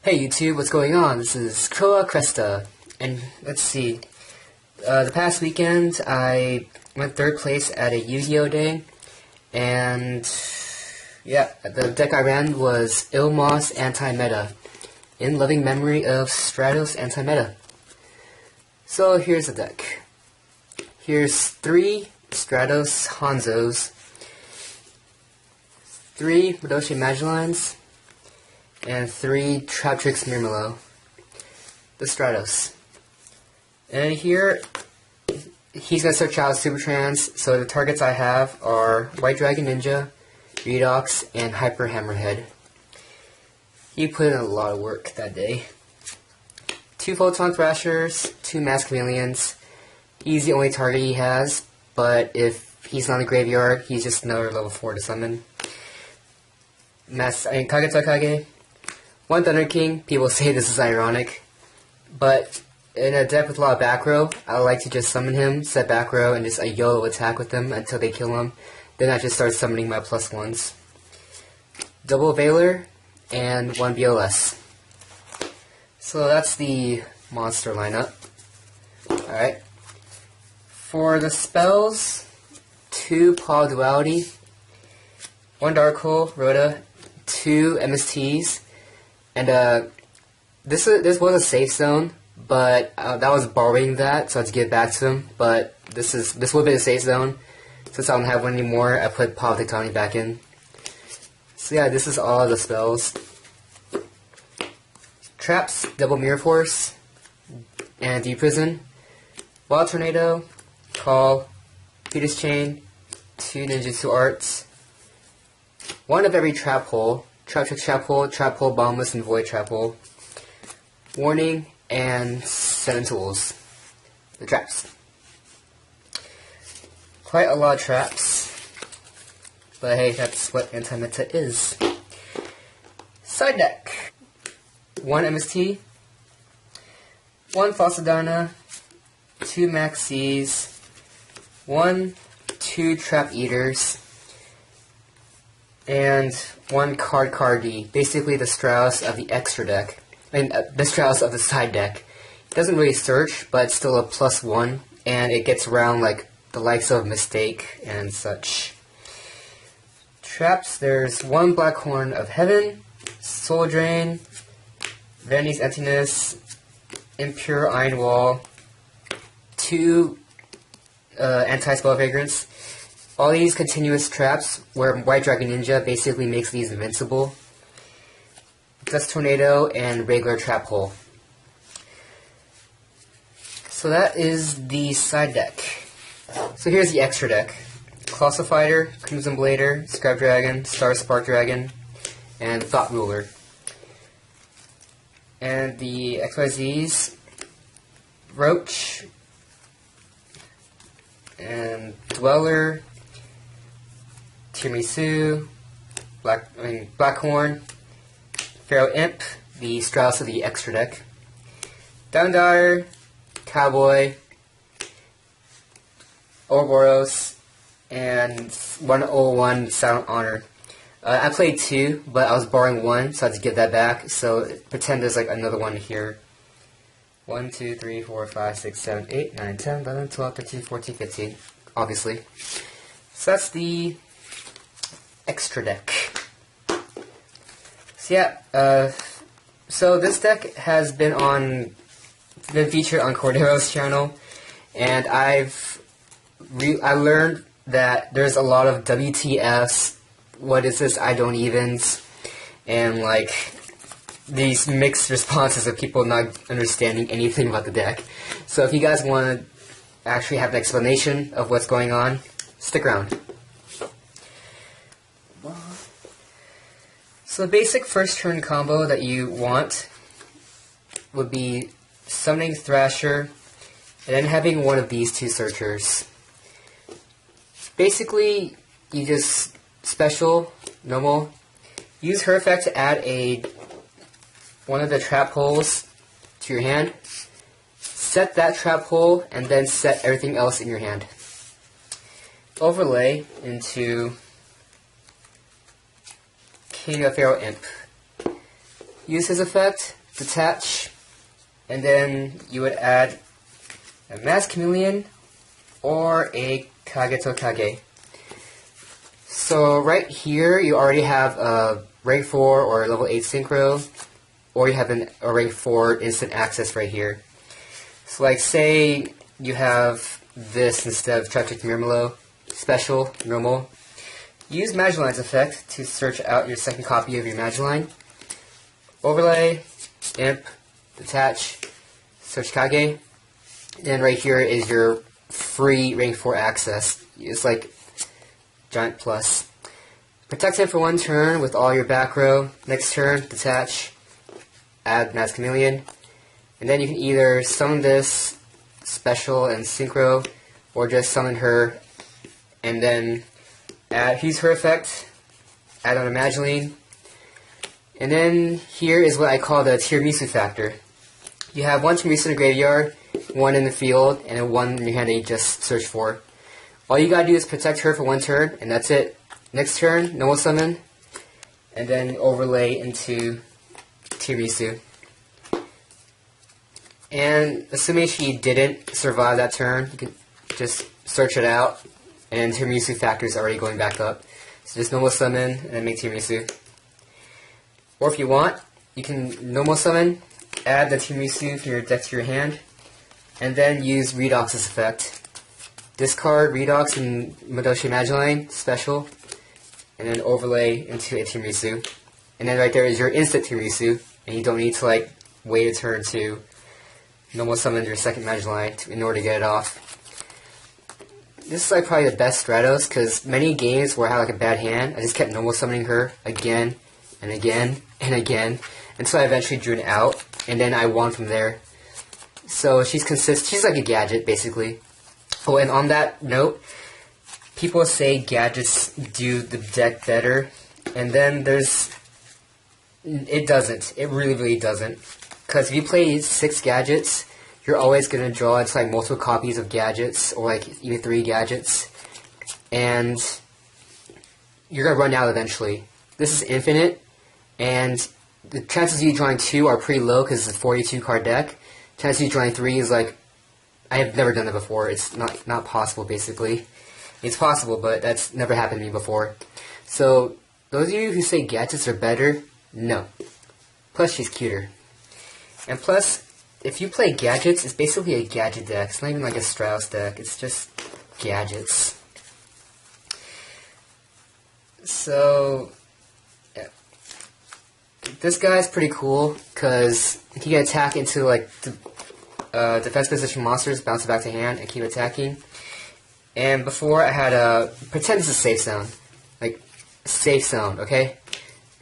Hey YouTube, what's going on? This is Koa Cresta, and let's see. The past weekend, I went 3rd place at a Yu-Gi-Oh day, and yeah, the deck I ran was Ilmos Anti-Meta, in loving memory of Stratos Anti-Meta. So here's the deck. Here's 3 Stratos Hanzos, 3 Madoshi Magellines, and 3 Traptrix Mirmelo, the Stratos. And here, he's going to search out Super Trans, so the targets I have are White Dragon Ninja, Redox, and Hyper Hammerhead. He put in a lot of work that day. 2 Photon Thrashers, 2 Mask Chameleons. He's the only target he has, but if he's not in the graveyard, he's just another level 4 to summon. Kagetakage. 1 Thunder King. People say this is ironic, but in a deck with a lot of Backrow, I like to just summon him, set Backrow, and just a YOLO attack with them until they kill him. Then I just start summoning my +1s. Double Veiler, and 1 BLS. So that's the monster lineup. Alright. For the spells, 2 Paw Duality, 1 Dark-Hole, Rhoda, 2 MSTs, and this was a safe zone, but that was borrowing that, so I had to give it back to him. But this would be a safe zone. Since I don't have one anymore, I put Paw of Tectonic back in. So yeah, this is all the spells. Traps, Double Mirror Force, and Deep Prison. Wild Tornado, Call, Fetus Chain, 2 Ninjutsu Arts, 1 of every Trap Hole, Traptrix Trap Hole, Boundless, and Void Trap Hole. Warning, and 7 tools. The traps. Quite a lot of traps. But hey, that's what anti-meta is. Side deck. 1 MST, 1 Falsadana, 2 Maxis, 2 Trap Eaters, and 1 Cardi, basically the Strauss of the extra deck. The Strauss of the side deck. It doesn't really search, but it's still a +1, and it gets around like the likes of Mistake and such. Traps, there's 1 Blackhorn of Heaven, Soul Drain, Vanity's Emptiness, Impure Iron Wall, 2 Anti-Spell Vagrants. All these continuous traps where White Dragon Ninja basically makes these invincible. Dust Tornado, and regular Trap Hole. So that is the side deck. So here's the extra deck. Colossal Fighter, Crimson Blader, Scrap Dragon, Star Spark Dragon, and Thought Ruler. And the XYZs, Roach, and Dweller, Tiramisu, Blackhorn, Pharaoh Imp, the Strauss of the extra deck, Downdier, Cowboy, Ouroboros, and 101 Silent Honor. I played 2, but I was borrowing 1, so I had to give that back. So pretend there's like another one here. 1, 2, 3, 4, 5, 6, 7, 8, 9, 10, 11, 12, 13, 14, 15, obviously. So that's the extra deck. So yeah, so this deck has been featured on Cordero's channel, and I learned that there's a lot of WTFs, what is this, I don't evens, and like these mixed responses of people not understanding anything about the deck. So if you guys want to actually have an explanation of what's going on, stick around. So the basic first turn combo that you want would be summoning Thrasher and then having one of these 2 searchers. Basically, you just special, normal, use her effect to add one of the trap holes to your hand, set that trap hole, and then set everything else in your hand. Overlay into King of Pharaoh Imp. use his effect, detach, and then you would add a Masked Chameleon or a Kage to Kage. So right here you already have a rank 4 or level 8 synchro, or you have a rank 4 instant access right here. So like say you have this instead of Traffic Murmelo, special, normal. Use Mageline's effect to search out your second copy of your Magiline. Overlay, Imp, Detach, search Kage. And right here is your free rank 4 access. It's like Giant Plus. Protect him for 1 turn with all your back row. Next turn, detach, add Masked Chameleon. And then you can either summon this special and synchro, or just summon her and then use her effect, add on a Magiline. And then here is what I call the tiramisu factor. You have 1 tiramisu in the graveyard, 1 in the field, and then 1 in your hand that you just search for. All you gotta do is protect her for 1 turn, and that's it. Next turn, normal summon, and then overlay into tiramisu. And assuming she didn't survive that turn, you can just search it out, and tiramisu factor is already going back up. So just normal summon, and then make tiramisu. Or if you want, you can normal summon, add the tiramisu from your deck to your hand, and then use Redox's effect. Discard Redox and Madoshi Magiline, special, and then overlay into a tiramisu. And then right there is your instant tiramisu, and you don't need to like wait a turn to normal summon your second Magiline in order to get it off. This is like probably the best Stratos, because many games where I had like a bad hand, I just kept normal summoning her again and again and again until I eventually drew an out, and then I won from there. So she's like a gadget basically. Oh, and on that note, people say gadgets do the deck better, and then it doesn't. It really doesn't. Because if you play 6 gadgets, you're always going to draw into like multiple copies of gadgets, or like even 3 gadgets, and you're going to run out eventually. This is infinite, and the chances of you drawing 2 are pretty low because it's a 42 card deck. Chances of you drawing 3 is like, I have never done that before. It's not possible basically. It's possible, but that's never happened to me before. So those of you who say gadgets are better, no. Plus she's cuter. And plus, if you play gadgets, it's basically a gadget deck. It's not even like a Strauss deck. It's just gadgets. So, yeah. This guy's pretty cool, because he can attack into like defense position monsters, bounce it back to hand, and keep attacking. And before I had a pretend this is safe zone. Like, safe zone, okay?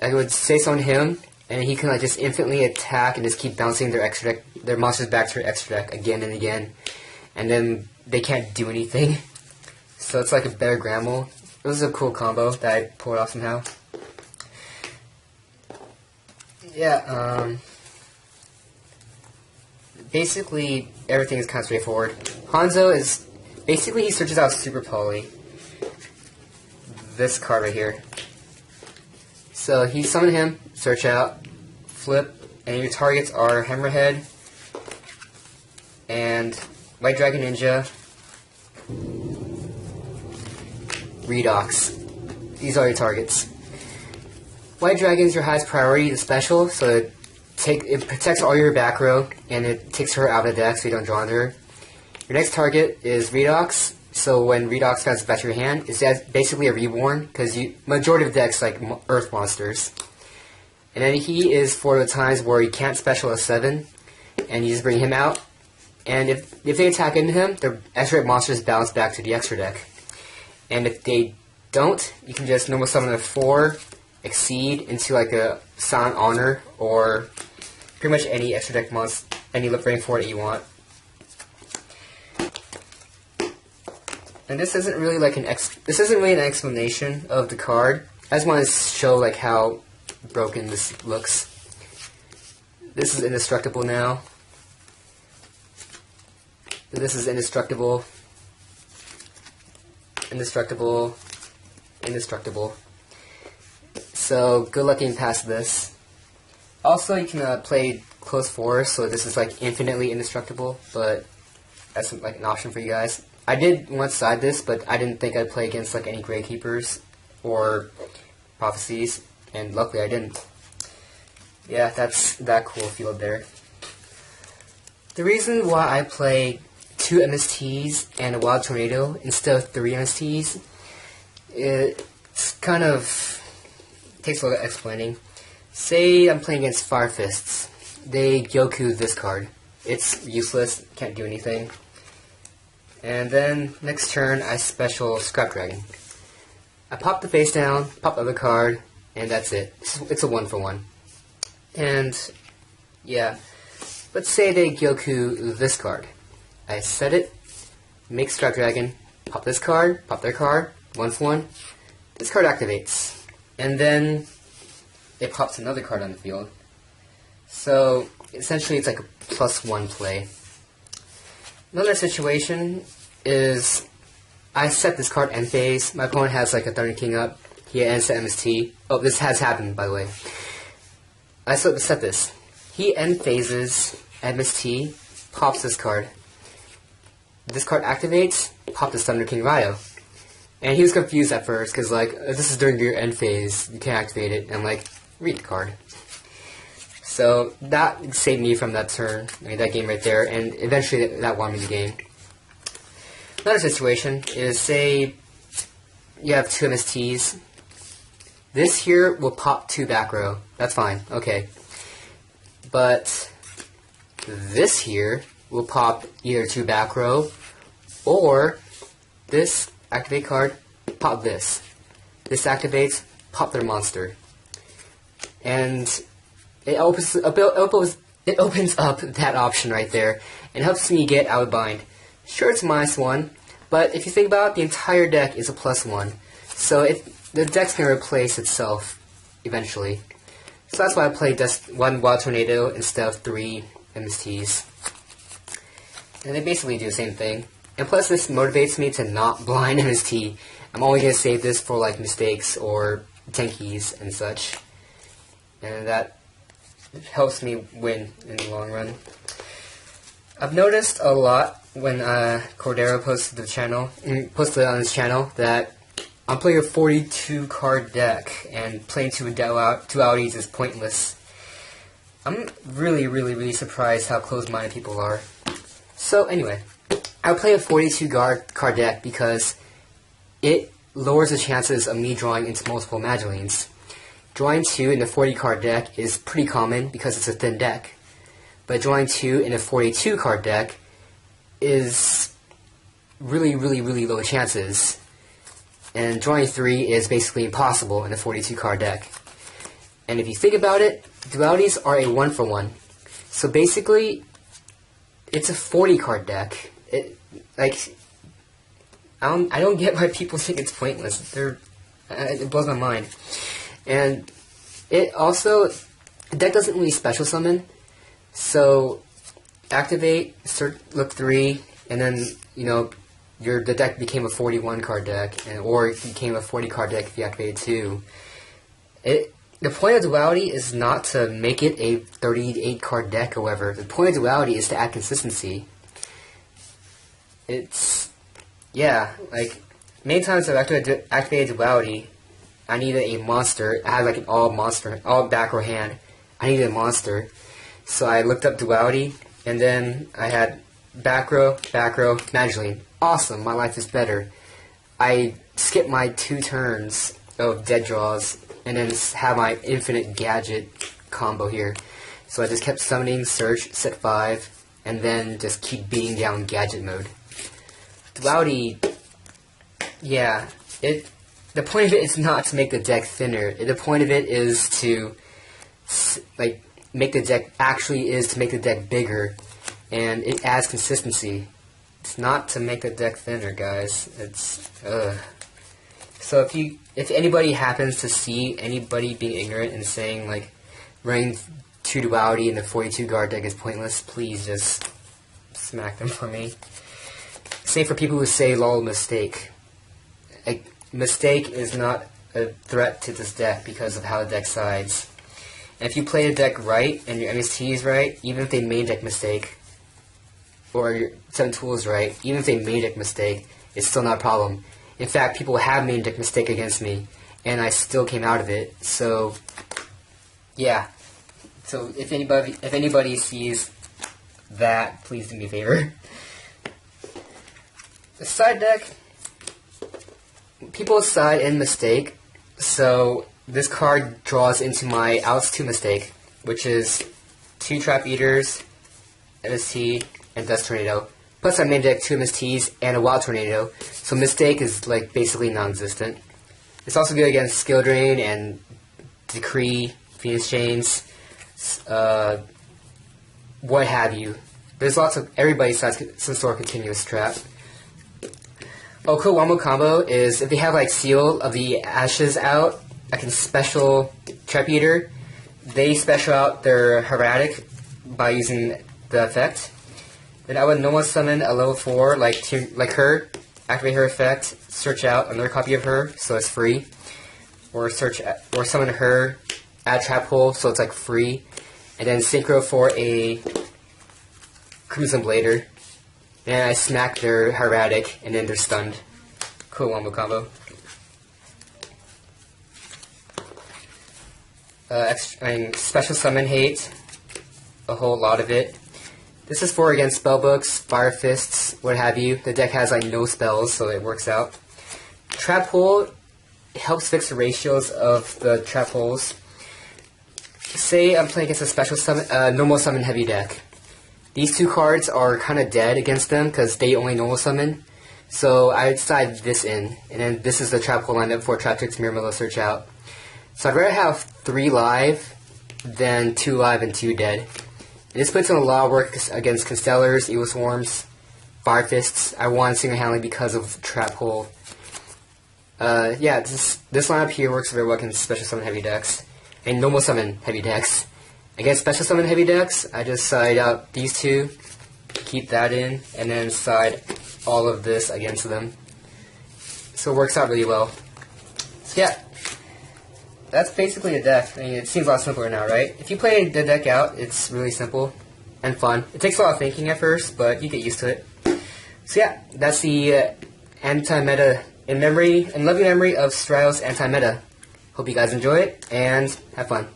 I would safe zone him, and he can like just infinitely attack and just keep bouncing their monsters back to their extra deck again and again, and then they can't do anything. So it's like a better Gramble. It was a cool combo that I pulled off somehow. Yeah, basically everything is kind of straightforward. Hanzo is basically he searches out Super Poly. This card right here. So he summon him, search out, flip, and your targets are Hammerhead and White Dragon Ninja, Redox. These are your targets. White Dragon is your highest priority, the special, so it protects all your back row, and it takes her out of the deck so you don't draw on her. Your next target is Redox, so when Redox comes back to your hand, it's basically a reborn, because majority of decks like Earth monsters. And then he is for the times where you can't special a 7, and you just bring him out. And if they attack into him, the extra deck monsters bounce back to the extra deck. And if they don't, you can just normal summon a 4, Exceed into like a Silent Honor, or pretty much any extra deck monster, any rank 4 that you want. And this isn't really like an explanation of the card. I just want to show like how broken this looks. This is indestructible now. This is indestructible. Indestructible. Indestructible. So good luck getting past this. Also, you can play close forest, so this is like infinitely indestructible, but that's like an option for you guys. I did once side this, but I didn't think I'd play against like any Gravekeepers or Prophecies, and luckily I didn't. Yeah, that's that cool field there. The reason why I play 2 MSTs and a Wild Tornado instead of 3 MSTs, it's kind of takes a little explaining. Say I'm playing against Fire Fists. They Goku this card. It's useless, can't do anything. And then next turn I special Scrap Dragon. I pop the face down, pop the other card, and that's it. It's a 1-for-1. And yeah, let's say they Goku this card. I set it, make Scrap Dragon, pop this card, pop their card, 1-for-1. This card activates. And then it pops another card on the field. So essentially it's like a +1 play. Another situation is I set this card end phase. My opponent has like a Thunder King up. He ends to MST. Oh, this has happened, by the way. I set this. He end phases MST, pops this card. This card activates, pop this Thunder King Ryo. And he was confused at first, because like, this is during your end phase, you can't activate it, and like, read the card. So that saved me from that turn, that game right there, and eventually that won me the game. Another situation is, say you have 2 MSTs. This here will pop 2 Backrow. That's fine, okay. But this here will pop either 2 Backrow, or this activate card, pop this. This activates, pop their monster. And it opens up that option right there, and helps me get out of bind. Sure, it's -1, but if you think about it, the entire deck is a +1. So the deck's going to replace itself eventually. So that's why I played just 1 Wild Tornado instead of 3 MSTs. And they basically do the same thing. And plus this motivates me to not blind MST. I'm only going to save this for like mistakes or tankies and such. And that helps me win in the long run. I've noticed a lot when Cordero posted on his channel that I'm playing a 42 card deck and playing 2 dualities is pointless. I'm really surprised how close-minded people are. So anyway, I play a 42 card deck because it lowers the chances of me drawing into multiple Magdalenes. Drawing 2 in a 40 card deck is pretty common because it's a thin deck. But drawing 2 in a 42 card deck is really low chances. And drawing 3 is basically impossible in a 42 card deck. And if you think about it, dualities are a 1-for-1. So basically, it's a 40 card deck. I don't get why people think it's pointless. It blows my mind. And it also, the deck doesn't really special summon. So activate, look 3, and then the deck became a 41 card deck, or it became a 40 card deck if you activated 2. The point of duality is not to make it a 38 card deck, however. The point of duality is to add consistency. Many times I've activated duality, I needed a monster. I had like an all Backrow hand. I needed a monster. So I looked up duality, and then I had Backrow, Magdalene. Awesome, my life is better. I skipped my 2 turns of dead draws, and then have my infinite gadget combo here. So I just kept summoning, search, set 5, and then just keep beating down gadget mode. Duality, yeah, the point of it is not to make the deck thinner. The point of it is to make the deck bigger, and it adds consistency. It's not to make the deck thinner, guys. So if anybody happens to see anybody being ignorant and saying like running 2 duality in the 42 guard deck is pointless, please just smack them for me. Same for people who say lol mistake. Mistake is not a threat to this deck because of how the deck sides. And if you play the deck right, and your MST is right, even if they made deck mistake, or your 7 tools right, even if they made deck mistake, it's still not a problem. In fact, people have made deck mistake against me, and I still came out of it. So, yeah. So if anybody sees that, please do me a favor. The side deck, people side in mistake, so this card draws into my outs 2 mistake, which is 2 Trap Eaters, MST, and Dust Tornado. Plus I made deck 2 MSTs and a Wild Tornado, so mistake is like basically non-existent. It's also good against Skill Drain and Decree, Phoenix Chains, what have you. There's lots of, everybody sides some sort of continuous trap. Oh, cool Wombo combo is if they have like Seal of the Ashes out, I can special Trap Eater. They special out their Erratic by using the effect. Then I would normal summon a level 4 like her, activate her effect, search out another copy of her, so it's free. Or summon her, add Trap Hole, so it's like free. And then synchro for a Crimson Blader. And I smack their Erratic, and then they're stunned. Cool wombo combo. Special Summon Hate. A whole lot of it. This is for against spellbooks, fire fists, what have you. The deck has like no spells, so it works out. Trap Hole helps fix the ratios of the trap holes. Say I'm playing against a special summon, normal summon heavy deck. These 2 cards are kind of dead against them because they only normal summon. So I would side this in, and then this is the trap hole lineup for Trap Tricks, Mirror Mellow, Search Out. So I'd rather have 3 live than 2 live and 2 dead. And this puts in a lot of work against Constellars, Evil Swarms, Fire Fists. I won single-handedly because of Trap Hole. Yeah, this lineup here works very well against Special Summon heavy decks and normal summon heavy decks. Against Special Summon heavy decks, I just side out these 2, keep that in, and then side all of this against them. So it works out really well. So yeah, that's basically a deck. I mean, it seems a lot simpler now, right? If you play the deck out, it's really simple and fun. It takes a lot of thinking at first, but you get used to it. So yeah, that's the anti-meta in loving memory of Strauss anti-meta. Hope you guys enjoy it, and have fun.